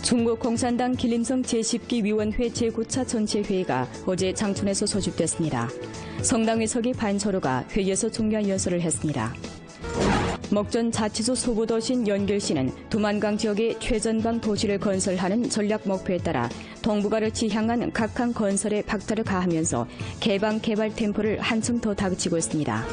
중국 공산당 길림성 제10기 위원회 제9차 전체회의가 어제 장춘에서 소집됐습니다. 성당 의석이 반서로가 회의에서 중요한 연설을 했습니다. 먹전 자치소 소보도신 연결시는 두만강 지역의 최전방 도시를 건설하는 전략 목표에 따라 동북아를 지향한 각항 건설에 박차를 가하면서 개방 개발 템포를 한층 더 다그치고 있습니다.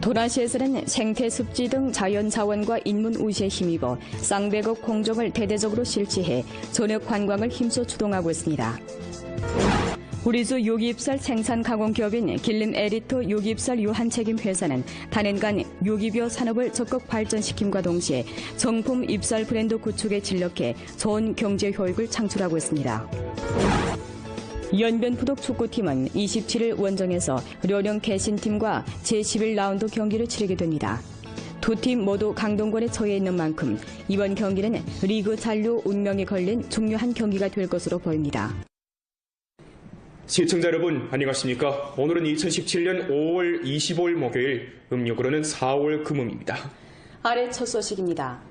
도나시에서는 생태 습지 등 자연 자원과 인문 우시에 힘입어 쌍배곡 공정을 대대적으로 실시해 전역 관광을 힘써 추동하고 있습니다. 우리주 유기입살 생산 가공 기업인 길림 에리토 유기입살 유한책임 회사는 단연간 유기bio 산업을 적극 발전시킴과 동시에 정품 입살 브랜드 구축에 진력해 좋은 경제 효익을 창출하고 있습니다. 연변푸독 축구팀은 27일 원정에서 려령 개신팀과 제11라운드 경기를 치르게 됩니다. 두 팀 모두 강동권에 처해 있는 만큼 이번 경기는 리그 잔류 운명이 걸린 중요한 경기가 될 것으로 보입니다. 시청자 여러분 안녕하십니까? 오늘은 2017년 5월 25일 목요일, 음력으로는 4월 금음입니다. 아래 첫 소식입니다.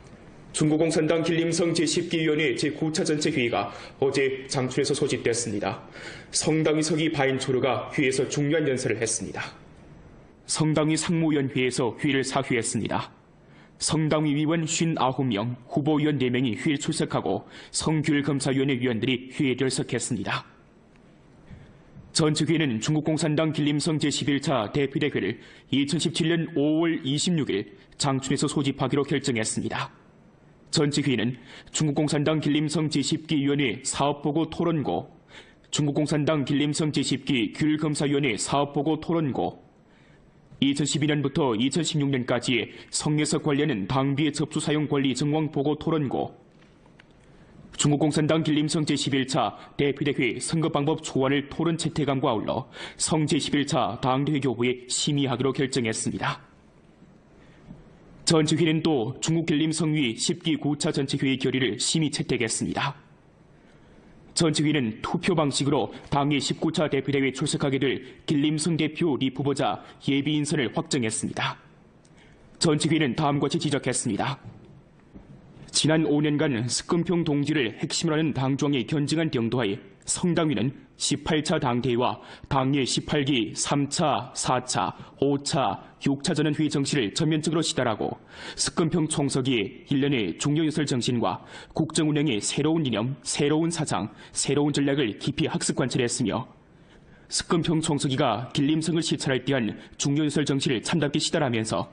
중국 공산당 길림성 제10기 위원회 제9차 전체회의가 어제 장춘에서 소집됐습니다. 성당위 서기 바인초르가 회의에서 중요한 연설을 했습니다. 성당위 상무위원회에서 회의를 사회했습니다. 성당위 위원 59명, 후보위원 4명이 회의를 출석하고 성규율검사위원회 위원들이 회의에 결석했습니다. 전체회의는 중국 공산당 길림성 제11차 대표대회를 2017년 5월 26일 장춘에서 소집하기로 결정했습니다. 전체회의는 중국 공산당 길림성 제10기 위원회 사업보고 토론고, 중국 공산당 길림성 제10기 규율검사위원회 사업보고 토론고, 2012년부터 2016년까지의 성내석 관련은 당비의 접수 사용 권리 정황 보고 토론고, 중국 공산당 길림성 제11차 대표대회 선거방법 초안을 토론 채택함과 아울러 성 제11차 당대회 교부에 심의하기로 결정했습니다. 전체회의는 또 중국 길림성위 10기 9차 전체회의 결의를 심의 채택했습니다. 전체회의는 투표 방식으로 당의 19차 대표대회에 출석하게 될 길림성 대표 리 후보자 예비 인선을 확정했습니다. 전체회의는 다음과 같이 지적했습니다. 지난 5년간 스금평 동지를 핵심으로 하는 당정에 견증한 경도하에 성당위는 18차 당대회와 당의 18기 3차, 4차, 5차, 6차 전원회의 정치를 전면적으로 시달하고 스금평 총서기의 1년의 중요연설 정신과 국정운영의 새로운 이념, 새로운 사상, 새로운 전략을 깊이 학습 관찰했으며 스금평 총서기가 길림성을 시찰할 때한 중요연설 정치를 참답게 시달하면서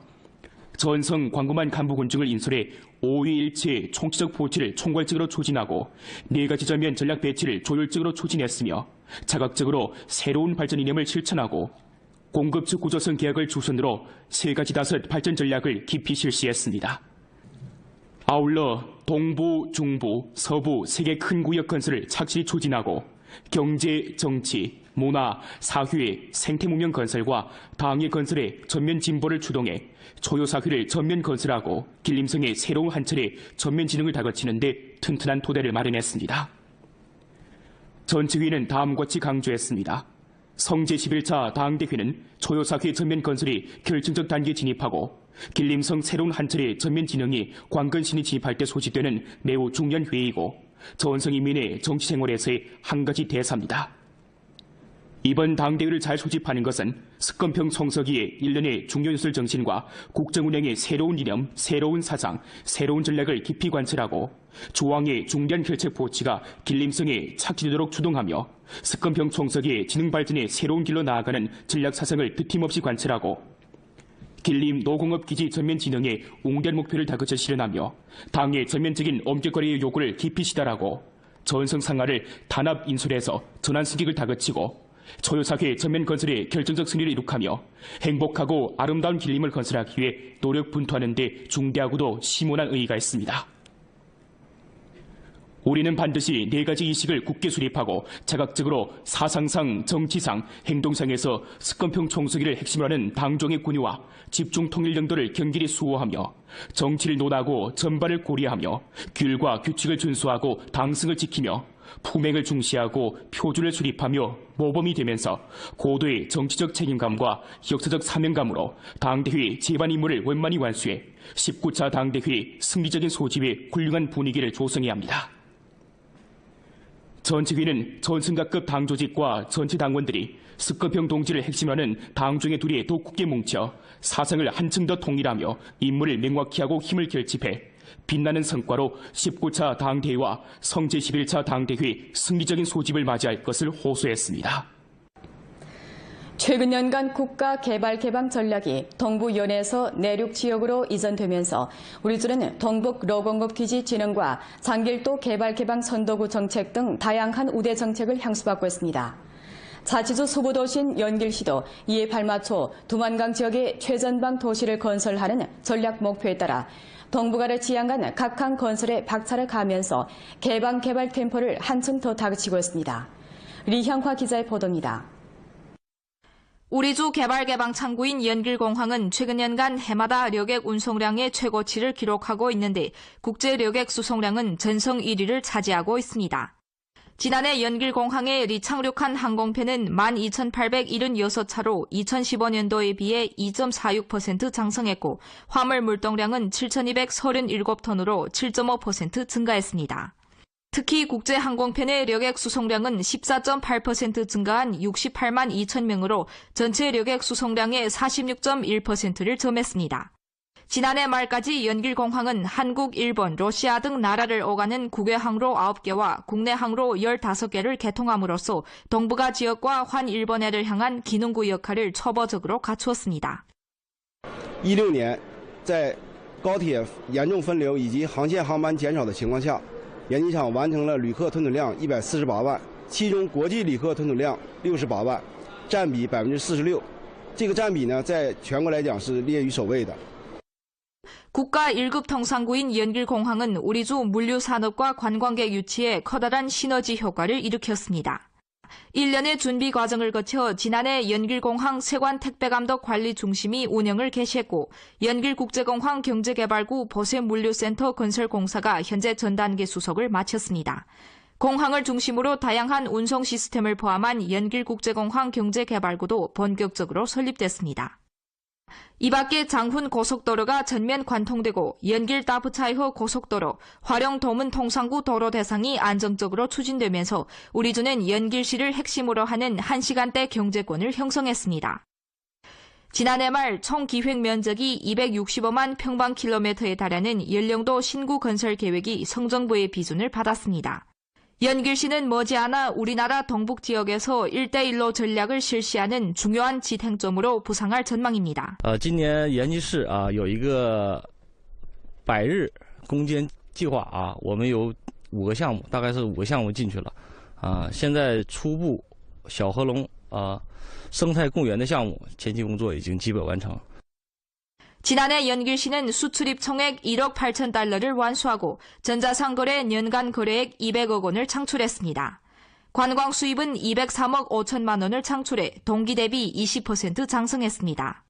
전성 광범한 간부 군중을 인솔해 5위일체 총체적 보치를 총괄적으로 추진하고 4가지 전면 전략 배치를 조율적으로 추진했으며 자각적으로 새로운 발전 이념을 실천하고 공급측 구조성 계약을 주선으로 3가지 5 발전 전략을 깊이 실시했습니다. 아울러 동부, 중부, 서부 3개 큰 구역 건설을 착실히 추진하고 경제, 정치, 문화, 사회, 생태문명 건설과 당의 건설에 전면 진보를 추동해 초요사회를 전면 건설하고 길림성의 새로운 한 차례 전면 진흥을 다그치는 데 튼튼한 토대를 마련했습니다. 전체회의는 다음과 같이 강조했습니다. 성 제11차 당대회는 초요사회 전면 건설이 결정적 단계에 진입하고 길림성 새로운 한 차례 전면 진흥이 관건신이 진입할 때 소집되는 매우 중요한 회의이고 전성인민의 정치생활에서의 한 가지 대사입니다. 이번 당대회를 잘 소집하는 것은 스금평 총서기의 1년의 중요연설 정신과 국정운영의 새로운 이념, 새로운 사상, 새로운 전략을 깊이 관찰하고 조항의 중대한 결책 보치가 길림성에 착지되도록 주동하며 스금평 총서기의 지능 발전의 새로운 길로 나아가는 전략 사상을 드팀없이 관찰하고 길림 노공업기지 전면 진흥의 웅대한 목표를 다그쳐 실현하며 당의 전면적인 엄격거리의 요구를 깊이 시달하고 전성 상하를 단합 인솔해서 전환 승격을 다그치고 초요사회 전면 건설의 결정적 승리를 이룩하며 행복하고 아름다운 길림을 건설하기 위해 노력 분투하는 데 중대하고도 심오한 의의가 있습니다. 우리는 반드시 4가지 이식을 굳게 수립하고 자각적으로 사상상, 정치상, 행동상에서 스금평 총서기를 핵심으로 하는 당종의 권위와 집중 통일 정도를 경길히 수호하며 정치를 논하고 전반을 고려하며 규율과 규칙을 준수하고 당승을 지키며 품행을 중시하고 표준을 수립하며 모범이 되면서 고도의 정치적 책임감과 역사적 사명감으로 당대회 제반 임무를 원만히 완수해 19차 당대회 승리적인 소집의 훌륭한 분위기를 조성해야 합니다. 전체회의는 전승가급 당 조직과 전체 당원들이 습급형 동지를 핵심하는 당중의 둘이 더 굳게 뭉쳐 사상을 한층 더 통일하며 임무를 명확히 하고 힘을 결집해 빛나는 성과로 19차 당대회와 성제 11차 당대회 승리적인 소집을 맞이할 것을 호소했습니다. 최근 연간 국가개발개방 전략이 동부연해에서 내륙 지역으로 이전되면서 우리주는 동북 로공업기지 진흥과 장길도 개발개방 선도구 정책 등 다양한 우대 정책을 향수받고 있습니다. 자치주 소부도시인 연길시도 이에 발맞춰 두만강 지역의 최전방 도시를 건설하는 전략 목표에 따라 동북아를 지향한 각항 건설에 박차를 가하면서 개발 템포를 한층 더 다그치고 있습니다. 리향화 기자의 보도입니다. 우리주 개발개방 창구인 연길공항은 최근 연간 해마다 력액 운송량의 최고치를 기록하고 있는데 국제 력액 수송량은 전성 1위를 차지하고 있습니다. 지난해 연길공항에 리착륙한 항공편은 12,876차로 2015년도에 비해 2.46% 장성했고 화물 물동량은 7,237톤으로 7.5% 증가했습니다. 특히 국제 항공편의 력액 수송량은 14.8% 증가한 68만 2천 명으로 전체 력액 수송량의 46.1%를 점했습니다. 지난해 말까지 연길공항은 한국, 일본, 러시아 등 나라를 오가는 국외 항로 9개와 국내 항로 15개를 개통함으로써 동북아 지역과 환일본해를 향한 기능구 역할을 초보적으로 갖추었습니다. 16年在高铁严重分流以及航线航班减少的情况下，研机厂完成了旅客吞吐量148万，其中国际旅客吞吐量68万，占比46%。这个占比呢，在全国来讲是列于首位的。 국가 1급 통상구인 연길공항은 우리주 물류산업과 관광객 유치에 커다란 시너지 효과를 일으켰습니다. 1년의 준비 과정을 거쳐 지난해 연길공항 세관택배감독관리중심이 운영을 개시했고 연길국제공항 경제개발구 보세물류센터 건설공사가 현재 전단계 수속을 마쳤습니다. 공항을 중심으로 다양한 운송 시스템을 포함한 연길국제공항 경제개발구도 본격적으로 설립됐습니다. 이 밖에 장훈 고속도로가 전면 관통되고 연길 다부차이호 고속도로, 화령 도문 통상구 도로 대상이 안정적으로 추진되면서 우리주는 연길시를 핵심으로 하는 1시간대 경제권을 형성했습니다. 지난해 말 총 기획 면적이 265만 평방킬로미터에 달하는 연령도 신구 건설 계획이 성정부의 비준을 받았습니다. 연길시는 머지않아 우리나라 동북 지역에서 1대1로 전략을 실시하는 중요한 지탱점으로 부상할 전망입니다. 今年延吉市有一个100日攻坚计划我们有5个项目，大概是5个项目进去了现在初步小河龙生态公园的项目前期工作已经基本完成。 지난해 연길시는 수출입 총액 1억 8천 달러를 완수하고 전자상거래 연간 거래액 200억 원을 창출했습니다. 관광 수입은 203억 5천만 원을 창출해 동기 대비 20% 장성했습니다.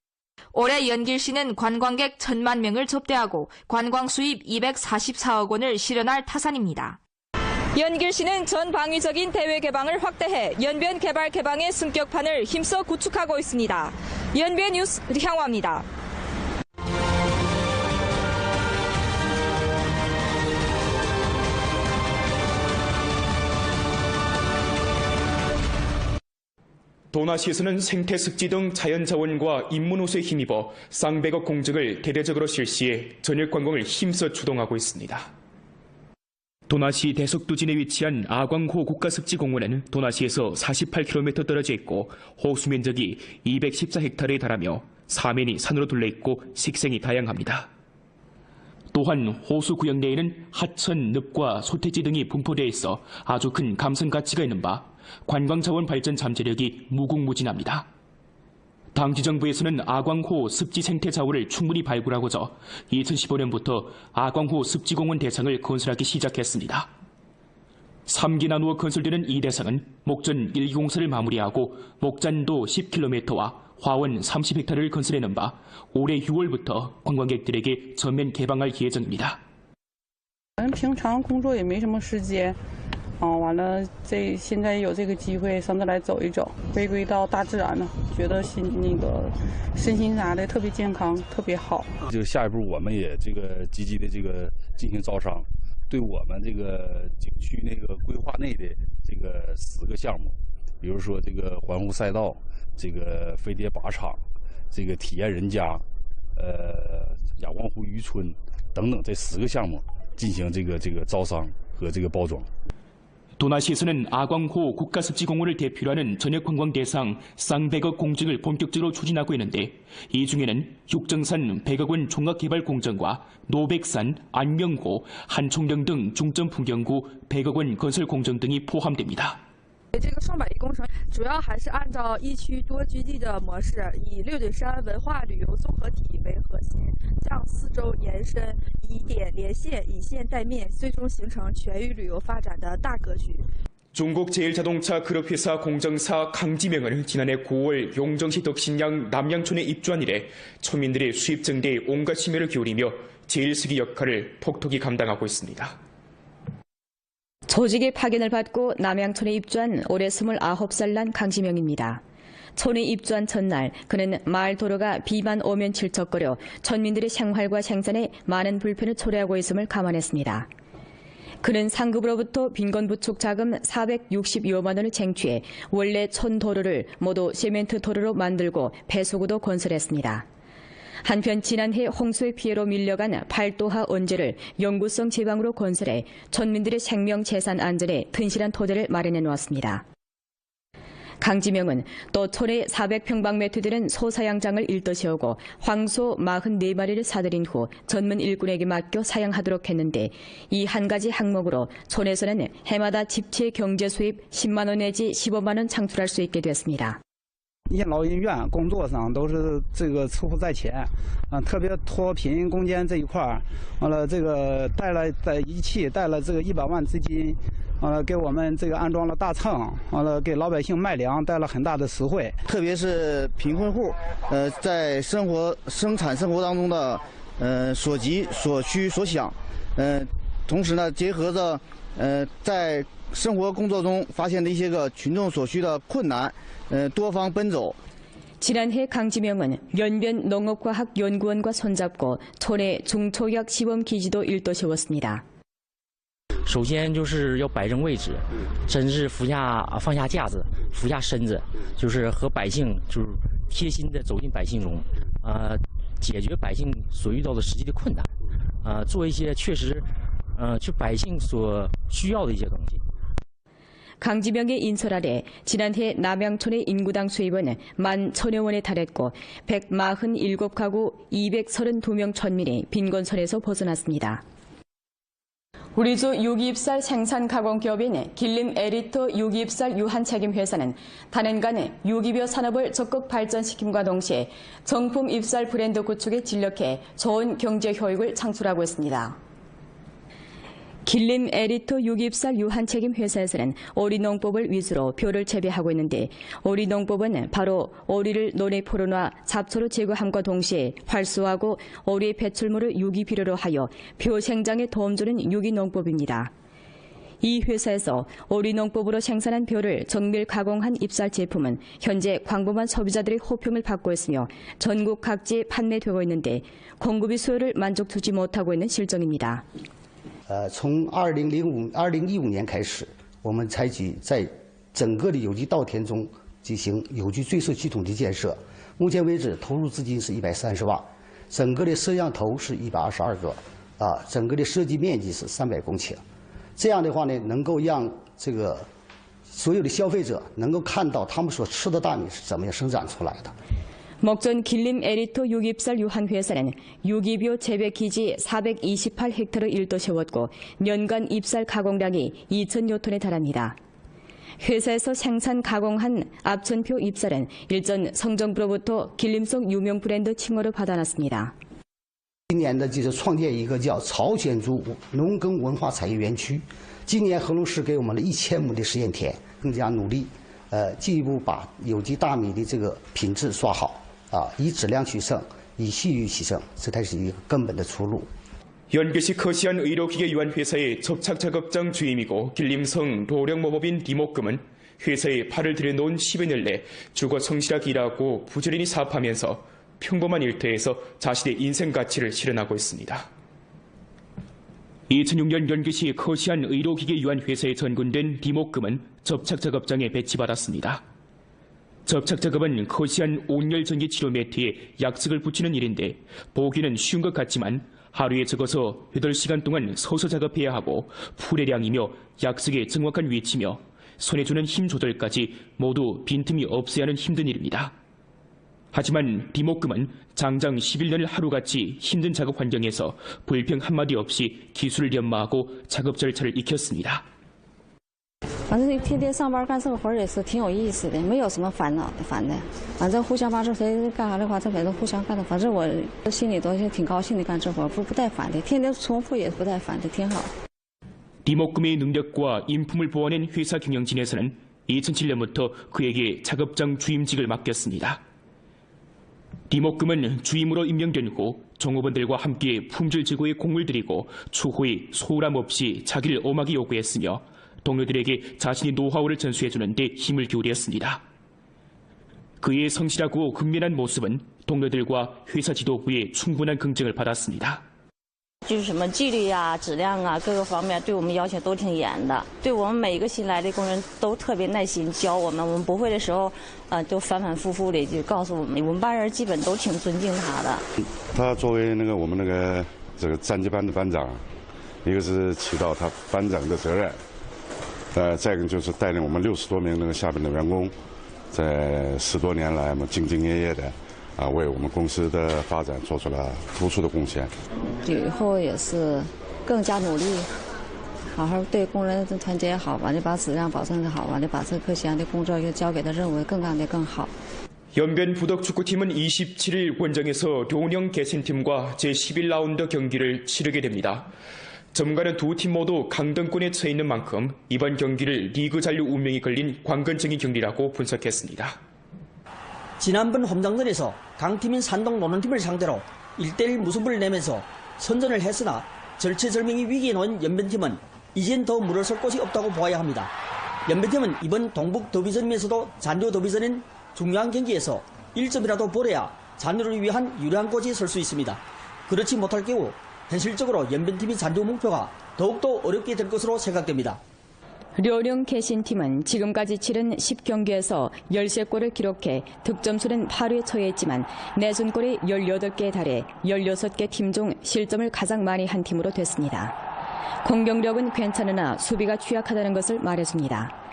올해 연길시는 관광객 1,000만 명을 접대하고 관광 수입 244억 원을 실현할 타산입니다. 연길시는 전방위적인 대외 개방을 확대해 연변 개발 개방의 승격판을 힘써 구축하고 있습니다. 연변 뉴스 리향화입니다. 도나시에서는 생태습지 등 자연자원과 인문호수에 힘입어 쌍백억 공정을 대대적으로 실시해 전역관광을 힘써 주동하고 있습니다. 도나시 대석도진에 위치한 아광호 국가습지공원은 도나시에서 48km 떨어져 있고 호수 면적이 214헥타르에 달하며 사면이 산으로 둘러있고 식생이 다양합니다. 또한 호수 구역 내에는 하천, 늪과 소태지 등이 분포되어 있어 아주 큰 감성 가치가 있는 바 관광자원 발전 잠재력이 무궁무진합니다. 당지정부에서는 아광호 습지 생태 자원을 충분히 발굴하고자 2015년부터 아광호 습지공원 대상을 건설하기 시작했습니다. 3기 나누어 건설되는 이 대상은 목전 1기 공사를 마무리하고 목잔도 10km와 화원 30헥타르를 건설해낸 바 올해 6월부터 관광객들에게 전면 개방할 예정입니다. 平常工作也没什么时间完了现在有这个机会上这来走一走，回归到大自然了，觉得身心啥的特别健康，特别好。就下一步我们也积极的进行招商，对我们这个景区那个规划内的这个10个项目，比如说这个环湖赛道、这个飞碟靶场、这个体验人家、雅光湖渔村等等这10个项目进行这个招商和这个包装。 도나시에서는 아광호 국가습지공원을 대표로 하는 전역관광 대상 쌍백억 공증을 본격적으로 추진하고 있는데 이 중에는 육정산 100억 원 종합개발공정과 노백산, 안명호, 한총령 등 중점 풍경구 100억 원 건설 공정 등이 포함됩니다. 这个上百亿工程主要还是按照一区多居地的模式，以六嘴山文化旅游综合体为核心，向4周延伸，以点连线，以线带面，最终形成全域旅游发展的大格局。 중국 제일자동차 그룹회사 공정사 강지명은 지난해 9월 용정시 덕신양 남양촌에 입주한 이래村民들의 수입 증대에 온갖 심혈을 기울이며 제일수기 역할을 톡톡히 감당하고 있습니다. 조직의 파견을 받고 남양촌에 입주한 올해 29살 난 강지명입니다. 촌에 입주한 첫날 그는 마을 도로가 비만 오면 질척거려村민들의 생활과 생산에 많은 불편을 초래하고 있음을 감안했습니다. 그는 상급으로부터 빈곤부축 자금 462만 원을 쟁취해 원래 촌 도로를 모두 시멘트 도로로 만들고 배수구도 건설했습니다. 한편 지난해 홍수의 피해로 밀려간 팔도하 언제를 영구성 지방으로 건설해村민들의 생명 재산 안전에 튼실한 토대를 마련해 놓았습니다. 강지명은 또 촌의 400평방미터 되는 소사양장을 일도 세우고 황소 44마리를 사들인 후 전문 일꾼에게 맡겨 사양하도록 했는데 이 한 가지 항목으로 촌에서는 해마다 집채 경제 수입 10만 원 내지 15만 원 창출할 수 있게 됐습니다. 一些老人院工作上都是这个嗔乎在前，特别脱贫攻坚这一块儿，完了这个带了仪器，带了这个100万资金，完了给我们这个安装了大秤，完了给老百姓卖粮，带了很大的实惠。特别是贫困户，在生产生活当中的所急所需所想，同时呢结合着在生活工作中发现的一些个群众所需的困难，多方奔走。 지난해 강지명은 연변 농업과학연구원과 손잡고 촌의 중초약 시범기지도 일도 세웠습니다. 首先就是要摆正位置，真是放下架子，俯下身子，就是和百姓就是贴心的走进百姓中，解决百姓所遇到的实际的困难，做一些确实，就百姓所需要的一些东西。 강지명의 인설 아래 지난해 남양촌의 인구당 수입은 11,000여 원에 달했고 147가구 232명村민이 빈곤선에서 벗어났습니다. 우리주 유기입살 생산가공기업인 길림 에리트 유기입살 유한책임회사는 단연간 유기bio 산업을 적극 발전시킴과 동시에 정품 입살 브랜드 구축에 진력해 좋은 경제 효익을 창출하고 있습니다. 길림 에리트 유기입살 유한책임 회사에서는 오리농법을 위주로 벼를 재배하고 있는데 오리농법은 바로 오리를 논에 풀어놔 잡초로 제거함과 동시에 활수하고 오리의 배출물을 유기비료로 하여 벼 생장에 도움 주는 유기농법입니다. 이 회사에서 오리농법으로 생산한 벼를 정밀 가공한 입살 제품은 현재 광범한 소비자들의 호평을 받고 있으며 전국 각지에 판매되고 있는데 공급이 수요를 만족주지 못하고 있는 실정입니다. 从2015年开始，我们采取在整个的有机稻田中进行有机追溯系统的建设。目前为止，投入资金是130万，整个的摄像头是122个，整个的设计面积是300公顷。这样的话呢，能够让这个所有的消费者能够看到他们所吃的大米是怎么样生长出来的。 목전 길림 에리트 유기입살 유한회사는 유기bio 재배기지 428헥타르 일도 세웠고 년간 입살 가공량이 2,000여 톤에 달합니다. 회사에서 생산 가공한 압천표 입살은 일전 성정부로부터 길림성 유명 브랜드 칭호를 받아놨습니다. 今年的就是创建一个叫朝鲜族农耕文化产业园区。今年合隆市给我们了1000亩的实验田，更加努力，进一步把有机大米的这个品质刷好。 以质量取胜，以信誉取胜，这才是一个根本的出路。 연교시 커시안 의료기계유한회사의 접착작업장 주임이고 길림성 도령모법인 리목금은 회사에 팔을 들여놓은 10여 년 내 주거 성실하게 일하고 부지런히 사업하면서 평범한 일터에서 자신의 인생 가치를 실현하고 있습니다. 2006년 연기시 커시안 의료기계 유한회사에 전군된 디목금은 접착 작업장에 배치받았습니다. 접착 작업은 커시안 온열 전기 치료 매트에 약식을 붙이는 일인데 보기는 쉬운 것 같지만 하루에 적어서 8시간 동안 서서 작업해야 하고 풀의량이며 약식의 정확한 위치며 손에 주는 힘 조절까지 모두 빈틈이 없어야 하는 힘든 일입니다. 하지만 디목금은 장장 11년을 하루같이 힘든 작업 환경에서 불평 한마디 없이 기술을 연마하고 작업 절차를 익혔습니다. 反正天天上班干这个活也是挺有意思的，没有什么烦的。反正互相帮助，谁干啥的话，这反正互相干的。反正我心里都挺高兴的干这活，不带烦的。天天重复也不带烦的，挺好。 디목금의 능력과 인품을 보완한 회사 경영진에서는 2007년부터 그에게 작업장 주임직을 맡겼습니다. 디목금은 주임으로 임명된 후 종업원들과 함께 품질 제고에 공을 들이고 추후에 소홀함 없이 자기를 엄하게 요구했으며 동료들에게 자신의 노하우를 전수해주는 데 힘을 기울였습니다. 그의 성실하고 근면한 모습은 동료들과 회사 지도부의 충분한 긍정을 받았습니다. 就是什么纪律啊、质量啊，各个方面对我们要求都挺严的。对我们每一个新来的工人都特别耐心教我们，我们不会的时候，都反反复复的就告诉我们。我们班人基本都挺尊敬他的。他作为我们这个战机班的班长，一个是起到他班长的责任，再一个就是带领我们60多名下边的员工，在10多年来兢兢业业的。 为我们公司的发展做出了突出的贡献。以后也是更加努力，好好对工人的团结好，完了把质量保证的好，完了把这科学的工作交给的任务更干得更好。 연변 부덕축구팀은 27일 원정에서 룡영 개신팀과 제11라운드 경기를 치르게 됩니다. 전문가는 두 팀 모두 강등권에 처해 있는 만큼 이번 경기를 리그 잔류 운명이 걸린 관건적인 경기라고 분석했습니다. 지난번 홈장전에서 강팀인 산동 노는팀을 상대로 1대1 무승부를 내면서 선전을 했으나 절체절명의 위기에 놓인 연변팀은 이젠 더 물러설 곳이 없다고 보아야 합니다. 연변팀은 이번 동북 더비전임에서도 잔류 더비전인 중요한 경기에서 1점이라도 벌여야 잔류를 위한 유리한 곳에 설 수 있습니다. 그렇지 못할 경우 현실적으로 연변팀의 잔류 목표가 더욱더 어렵게 될 것으로 생각됩니다. 려령 개신팀은 지금까지 치른 10경기에서 13골을 기록해 득점수는 8위에 처해있지만 내준골이 18개에 달해 16개 팀 중 실점을 가장 많이 한 팀으로 됐습니다. 공격력은 괜찮으나 수비가 취약하다는 것을 말해줍니다.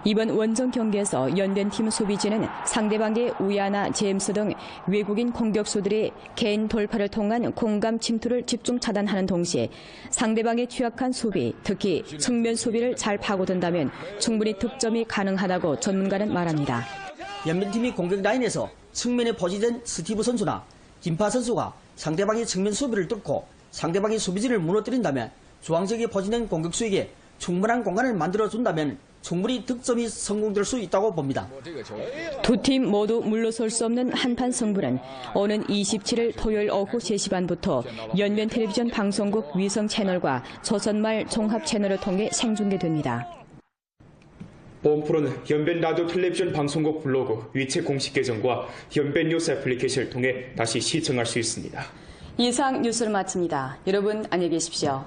이번 원정 경기에서 연변팀 수비진은 상대방의 우야나 제임스 등 외국인 공격수들이 개인 돌파를 통한 공감 침투를 집중 차단하는 동시에 상대방의 취약한 수비, 특히 측면 수비를 잘 파고든다면 충분히 득점이 가능하다고 전문가는 말합니다. 연변팀이 공격 라인에서 측면에 포지된 스티브 선수나 김파 선수가 상대방의 측면 수비를 뚫고 상대방의 수비진을 무너뜨린다면 중앙 지역에 포진된 공격수에게 충분한 공간을 만들어준다면 충분히 득점이 성공될 수 있다고 봅니다. 두 팀 모두 물러설 수 없는 한판 승부는 오는 27일 토요일 오후 3시 반부터 연변 텔레비전 방송국 위성 채널과 조선말 종합 채널을 통해 생중계됩니다. 본 프로는 연변 라디오 텔레비전 방송국 블로그 위챗 공식 계정과 연변 뉴스 애플리케이션을 통해 다시 시청할 수 있습니다. 이상 뉴스를 마칩니다. 여러분 안녕히 계십시오.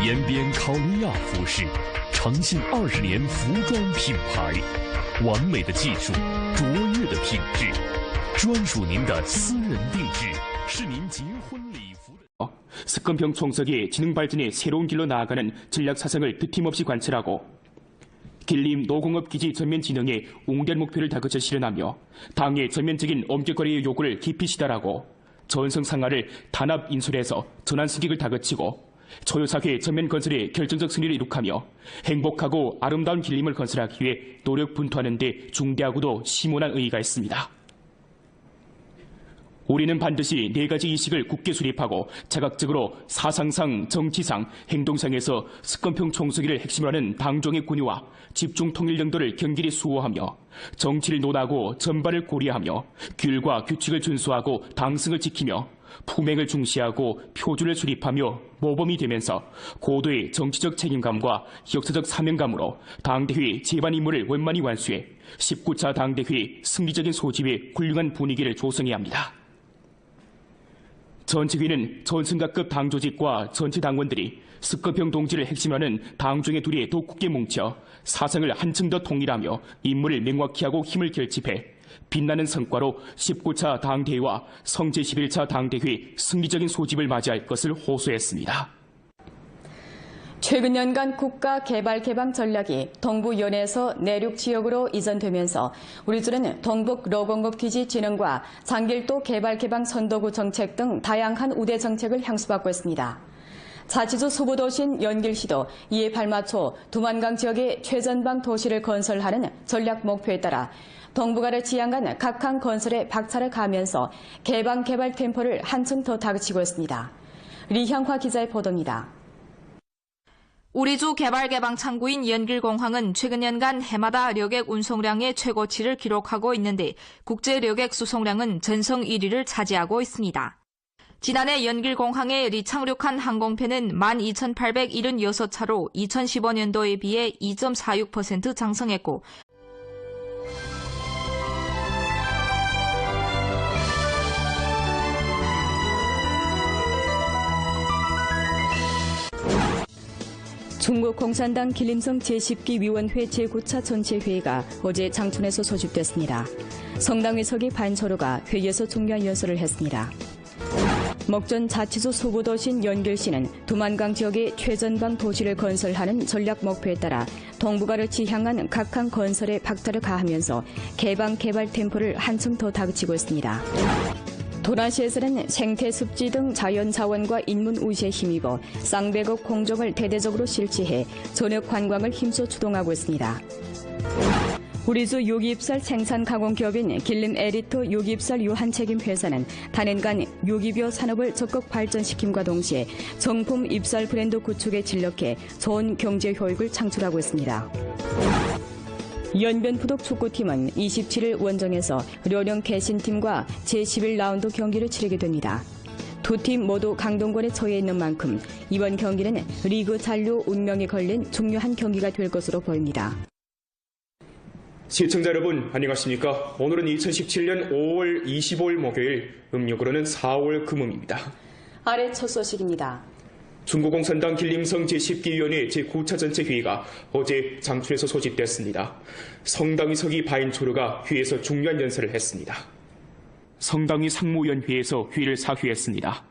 延边考利亚服饰，诚信20年服装品牌，完美的技术，卓越的品质，专属您的私人定制，是您结婚礼服的。 스권평 총석의 지능 발전의 새로운 길로 나아가는 전략 사상을 드팀없이 관철하고 길림 노공업 기지 전면 진흥에 웅대한 목표를 다그쳐 실현하며 당의 전면적인 엄격거리의 요구를 깊이 시달하고 전성 상하를 단합 인솔해서 전환 승객을 다그치고 초유사회 전면 건설에 결정적 승리를 이룩하며 행복하고 아름다운 길림을 건설하기 위해 노력 분투하는 데 중대하고도 심오한 의의가 있습니다. 우리는 반드시 4가지 이식을 굳게 수립하고 자각적으로 사상상, 정치상, 행동상에서 스권평 총서기를 핵심으로 하는 당종의 권위와 집중 통일 정도를 경길히 수호하며 정치를 논하고 전반을 고려하며 규율과 규칙을 준수하고 당승을 지키며 품행을 중시하고 표준을 수립하며 모범이 되면서 고도의 정치적 책임감과 역사적 사명감으로 당대회 제반 임무를 원만히 완수해 19차 당대회 승리적인 소집의 훌륭한 분위기를 조성해야 합니다. 전체회는 전승각급 당조직과 전체 당원들이 스권평 동지를 핵심으로 하는 당종의 둘이 더 굳게 뭉쳐 사상을 한층 더 통일하며 임무를 명확히 하고 힘을 결집해 빛나는 성과로 19차 당대회와 성제 11차 당대회 승리적인 소집을 맞이할 것을 호소했습니다. 최근 연간 국가개발개방 전략이 동부연해에서 내륙 지역으로 이전되면서 우리주는 동북 로공급기지 진흥과 장길도 개발개방 선도구 정책 등 다양한 우대 정책을 향수받고 있습니다. 자치주 소부도시인 연길시도 이에 발맞춰 두만강 지역의 최전방 도시를 건설하는 전략 목표에 따라 동북아를 지향한 각항 건설에 박차를 가하면서 개방 개발 템포를 한층 더 다그치고 있습니다. 리향화 기자의 보도입니다. 우리주 개발개방 창구인 연길공항은 최근 연간 해마다 력액 운송량의 최고치를 기록하고 있는데 국제 력액 수송량은 전성 1위를 차지하고 있습니다. 지난해 연길공항에 리착륙한 항공편은 12,876차로 2015년도에 비해 2.46% 상승했고 중국 공산당 길림성 제10기 위원회 제9차 전체회의가 어제 장춘에서 소집됐습니다. 성당 위석이 반서로가 회의에서 중요한 연설을 했습니다. 먹전 자치주 소부도시인 연길시는 두만강 지역의 최전방 도시를 건설하는 전략 목표에 따라 동북아를 지향한 각항 건설에 박차를 가하면서 개방 개발 템포를 한층 더 다그치고 있습니다. 도나시에서는 생태 습지 등 자연 자원과 인문 우시에 힘입어 쌍배급 공정을 대대적으로 실시해 전역 관광을 힘써 추동하고 있습니다. 우리주 유기입살 생산 가공 기업인 길림 에리트 유기입살 유한책임 회사는 단연간 유기bio 산업을 적극 발전시킴과 동시에 정품 입살 브랜드 구축에 진력해 좋은 경제 효익을 창출하고 있습니다. 연변푸독 축구팀은 27일 원정에서 려령 개신팀과 제11라운드 경기를 치르게 됩니다. 두 팀 모두 강동권에 처해 있는 만큼 이번 경기는 리그 잔류 운명이 걸린 중요한 경기가 될 것으로 보입니다. 시청자 여러분 안녕하십니까? 오늘은 2017년 5월 25일 목요일, 음력으로는 4월 금음입니다. 아래 첫 소식입니다. 중국 공산당 길림성 제10기위원회 제9차 전체회의가 어제 장춘에서 소집됐습니다. 성당위 서기 바인초르가 회의에서 중요한 연설을 했습니다. 성당위 상무위원회에서 회의를 사회했습니다.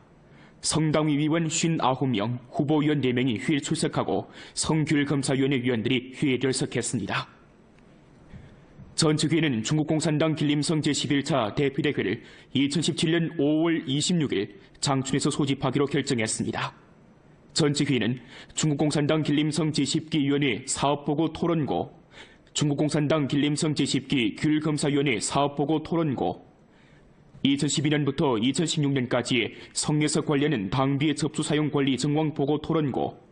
성당위 위원 59명, 후보위원 4명이 회의를 출석하고 성규율검사위원회 위원들이 회의에 출석했습니다. 전체회의는 중국 공산당 길림성 제11차 대표대회를 2017년 5월 26일 장춘에서 소집하기로 결정했습니다. 전체회의는 중국 공산당 길림성 제10기위원회 사업보고 토론고, 중국 공산당 길림성 제10기 규율검사위원회 사업보고 토론고, 2012년부터 2016년까지의 성녀석 관련은 당비의 접수 사용 권리 정황 보고 토론고,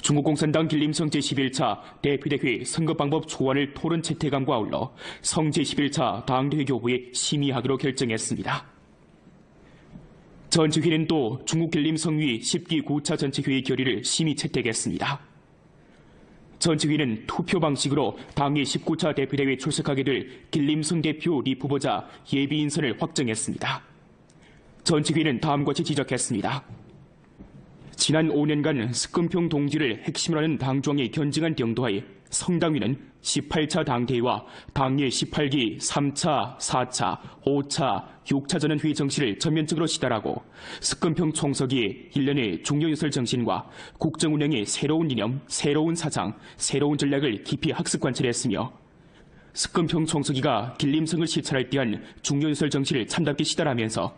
중국 공산당 길림성 제11차 대표대회 선거방법 초안을 토론 채택함과 아울러 성 제11차 당대회 교부에 심의하기로 결정했습니다. 전체회의는 또 중국 길림성위 10기 9차 전체회의 결의를 심의 채택했습니다. 전체회의는 투표 방식으로 당의 19차 대표대회에 출석하게 될 길림성 대표 리 후보자 예비 인선을 확정했습니다. 전체회의는 다음과 같이 지적했습니다. 지난 5년간 스권평 동지를 핵심으로 하는 당중앙의 견증한 영도하에 성당위는 18차 당대회와 당의 18기 3차, 4차, 5차, 6차 전원회의 정치를 전면적으로 시달하고 스권평 총서기의 1년의 중요연설 정신과 국정운영의 새로운 이념, 새로운 사상, 새로운 전략을 깊이 학습 관찰했으며 스권평 총서기가 길림성을 시찰할 때한 중요연설 정치를 참답게 시달하면서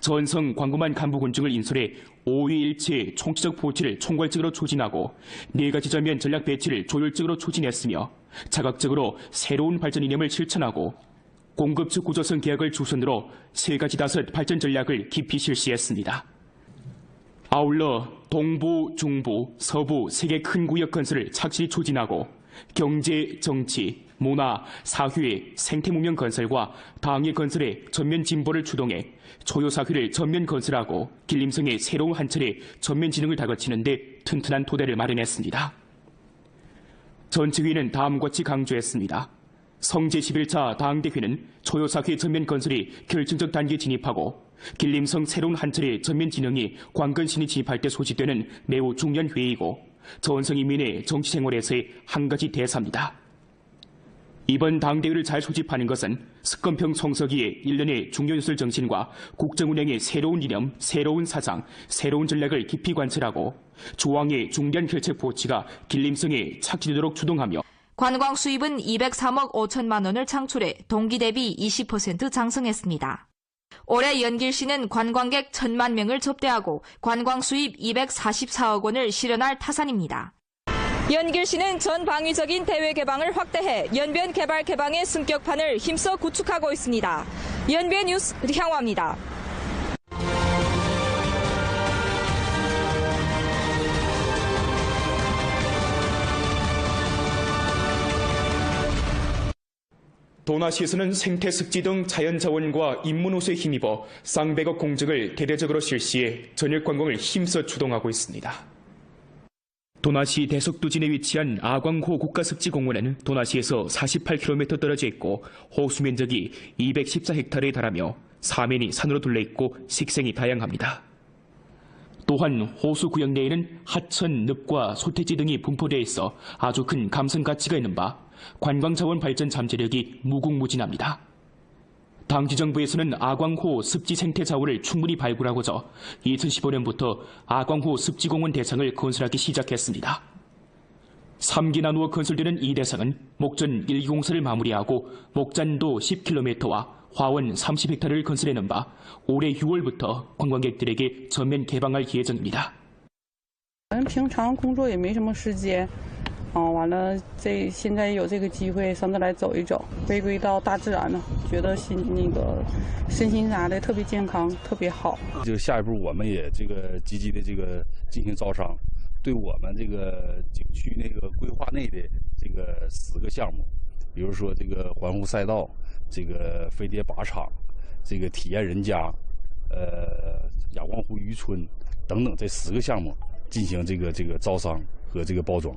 전성 광고만 간부군중을 인솔해 5위일체 총치적 포치를 총괄적으로 추진하고 4가지 전면 전략 배치를 조율적으로 추진했으며 자각적으로 새로운 발전 이념을 실천하고 공급측 구조성 계약을 주선으로 3가지 다섯 발전 전략을 깊이 실시했습니다. 아울러 동부, 중부, 서부 3개 큰 구역 건설을 착실히 추진하고 경제, 정치, 문화, 사회, 생태문명 건설과 당의 건설에 전면 진보를 추동해 초요사회를 전면 건설하고 길림성의 새로운 한철에 전면 진흥을 다그치는 데 튼튼한 토대를 마련했습니다. 전체회의는 다음과 같이 강조했습니다. 성제 11차 당대회는 초요사회 전면 건설이 결정적 단계에 진입하고 길림성 새로운 한철의 전면 진흥이 관건신이 진입할 때 소집되는 매우 중요한 회의이고 전성 인민의 정치 생활에서의 한 가지 대사입니다. 이번 당대회를 잘 소집하는 것은 석건평 성서기의 일련의 중요연설 정신과 국정운영의 새로운 이념, 새로운 사상, 새로운 전략을 깊이 관철하고 조항의 중대한 결책 포치가 길림성에 착지되도록 주동하며 관광 수입은 203억 5천만 원을 창출해 동기 대비 20% 상승했습니다. 올해 연길시는 관광객 1,000만 명을 접대하고 관광 수입 244억 원을 실현할 타산입니다. 연길시는 전방위적인 대외 개방을 확대해 연변 개발 개방의 승격판을 힘써 구축하고 있습니다. 연변 뉴스 류향화입니다. 도나시에서는 생태습지 등 자연자원과 인문호수에 힘입어 쌍백억 공정을 대대적으로 실시해 전역관광을 힘써 추동하고 있습니다. 도나시 대석두진에 위치한 아광호 국가습지공원은 도나시에서 48km 떨어져 있고 호수 면적이 214헥타르에 달하며 사면이 산으로 둘러있고 식생이 다양합니다. 또한 호수 구역 내에는 하천, 늪과 소태지 등이 분포되어 있어 아주 큰 감성 가치가 있는 바 관광자원 발전 잠재력이 무궁무진합니다. 당지정부에서는 아광호 습지 생태 자원을 충분히 발굴하고자 2015년부터 아광호 습지공원 대상을 건설하기 시작했습니다. 3기 나누어 건설되는 이 대상은 목전 1기 공사를 마무리하고 목잔도 10km와 화원 30헥타르를 건설해낸 바 올해 6월부터 관광객들에게 전면 개방할 예정입니다. 平常工作也没什么时间。完了，现在有这个机会上这来走一走，回归到大自然了，觉得身心啥的特别健康，特别好。就下一步我们也积极的进行招商，对我们这个景区规划内的10个项目，比如说环湖赛道、飞碟靶场、体验人家、亚光湖渔村等等这10个项目进行招商和包装。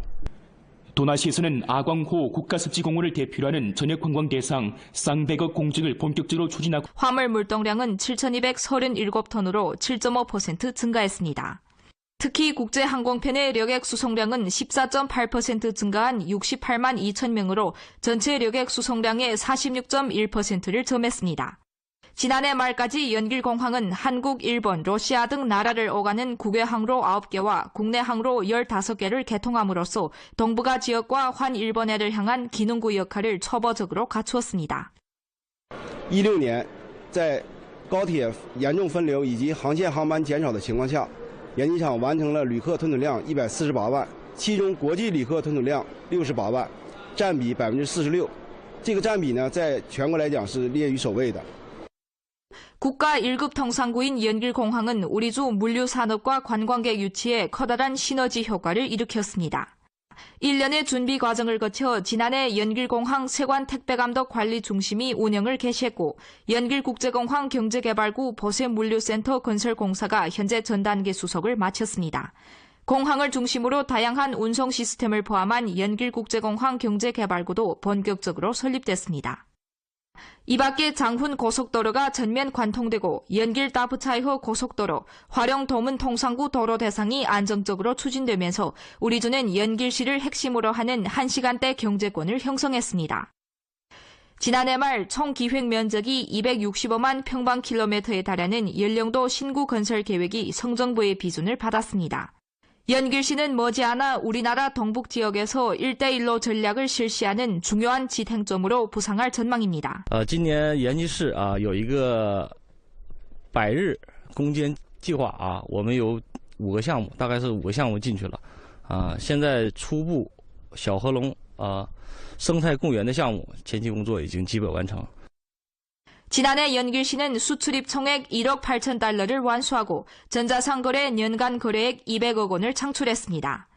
도나시에서는 아광호 국가습지공원을 대표로 하는 전역관광 대상 쌍백억 공정을 본격적으로 추진하고 화물 물동량은 7,237톤으로 7.5% 증가했습니다. 특히 국제항공편의 력액 수송량은 14.8% 증가한 68만 2천 명으로 전체 력액 수송량의 46.1%를 점했습니다. 지난해 말까지 연길공항은 한국, 일본, 러시아 등 나라를 오가는 국외 항로 9개와 국내 항로 15개를 개통함으로써 동북아 지역과 환일본해를 향한 기능구 역할을 초보적으로 갖추었습니다. 16年，在高铁严重分流以及航线航班减少的情况下，延机场完成了旅客吞吐量148万，其中国际旅客吞吐量68万，占比46%。这个占比呢，在全国来讲是列于首位的。 국가 1급 통상구인 연길공항은 우리주 물류산업과 관광객 유치에 커다란 시너지 효과를 일으켰습니다. 1년의 준비 과정을 거쳐 지난해 연길공항 세관 택배감독 관리 중심이 운영을 개시했고 연길국제공항 경제개발구 보세물류센터 건설 공사가 현재 전 단계 수속을 마쳤습니다. 공항을 중심으로 다양한 운송 시스템을 포함한 연길국제공항 경제개발구도 본격적으로 설립됐습니다. 이 밖에 장훈 고속도로가 전면 관통되고 연길 다부차이호 고속도로, 화령 도문 통상구 도로 대상이 안정적으로 추진되면서 우리주는 연길시를 핵심으로 하는 1시간대 경제권을 형성했습니다. 지난해 말 총 기획 면적이 265만 평방킬로미터에 달하는 연령도 신구 건설 계획이 성정부의 비준을 받았습니다. 연길시는 머지않아 우리나라 동북 지역에서 1대1로 전략을 실시하는 중요한 지탱점으로 부상할 전망입니다. 今年延吉市有一个百日攻坚计划啊，我们有5个项目，大概是5个项目进去了，现在初步小河龙生态公园的项目前期工作已经基本完成。 지난해 연길시는 수출입 총액 1억 8천 달러를 완수하고 전자상거래 연간 거래액 200억 원을 창출했습니다.